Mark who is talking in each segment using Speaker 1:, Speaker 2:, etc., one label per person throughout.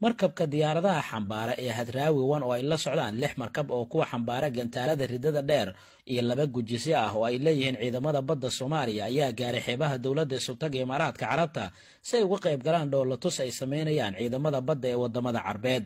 Speaker 1: markabka diyaaradaha xambaara ee Hadraawi 1 oo ay la socdaan 6 markab oo kuwa xambaara gantaalada ridada dheer iyo 2 gujisi ah oo ay leeyihiin ciidamada badda Soomaaliya ayaa gaaray xeebaha dawladda Sultanka Imaaraadka Carabta si ay uga qayb galaan dhoolatus ay sameynayaan ciidamada badda ee wadamada Carbeed.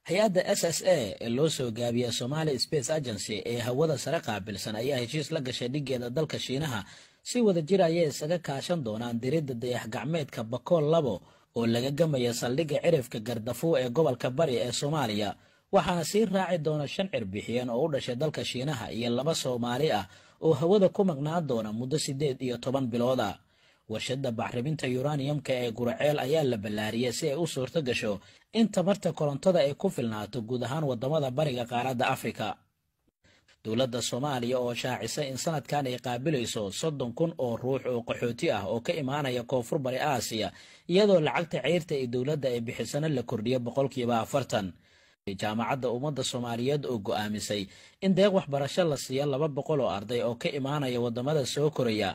Speaker 1: hay-adda SSA ee loo soo gaabiya Somali Space Agency ee hawada sare qaabilsan ayaa heshiis la gashay dhigeeda dalka Shiinaha si wada jir ay isaga kaashan doonaan diridda dayax gacmeedka Bakool 2 oo laga gamaya saldhigga cirifka Gardafuo ee gobolka Bari ee Soomaaliya, waxaana sii raaci doona 5 cirbixiyan oo u dhashay dalka Shiinaha iyo 2 Soomaali ah oo hawada ku maqnaan doona muddo 8 iyo 10 bilood ah. warshada bacriminta uraniumka ee Guraceel ayaa la ballaariyay si ay u suurto gasho in tamarta korontada ay ku filnaato guud ahaan wadamada bariga qaaradda Afrika. dowladda Soomaaliya oo shaacisay in sanadkan ay qaabilayso 30,000 oo ruux oo qaxooti ah oo ka imaanaya koonfur bari Aasiya, iyadoo lacagta ceyrta ee dowladda ay bixisana la kordhiyay 40%. jaamacadda ummadda Soomaaliyeed oo go'aamisay in deeq waxbarasho la siiyo 200 oo arday oo ka imaanaya wadamada soo koraya.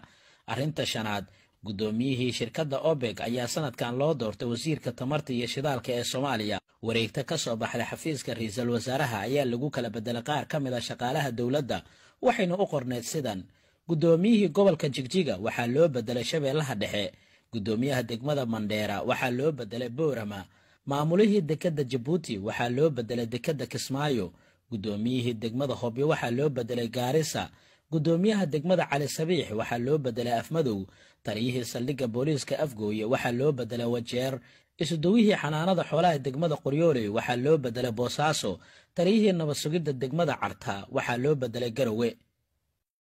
Speaker 1: arrinta shanaad, guddoomiyihii shirkadda OPEC ayaa sanadkan loo doortay wasiirka tamarta iyo shidaalka ee Soomaaliya. wareegta ka soo baxday xafiiska ra'iisul wasaaraha ayaa lagu kala bedelay qaar ka mid ah shaqaalaha dowladda, waxayna u qorneed sidan: guddoomiyihii gobolka Jigjiga waxaa loo bedelay Shabeellaha Dhexe, guddoomiyaha degmada Mandheera waxaa loo bedelay Boorama, maamulihii dekedda Djibouti waxaa loo bedelay dekedda Kismaayo, guddoomiyihii degmada Hobyo waxaa loo bedelay Gaarisa, gudoomiyaha degmada Cali Sabiix waxaa loo bedelay Afmadow, taliyihii saldhigga booliiska Afgooye waxaa loo bedelay Wajeer, isudowihii xanaanada xoolaha degmada Qoryooley waxaa loo bedelay Boosaaso, taliyihii nabad sugidda degmada Carta waxaa loo bedelay Garowe.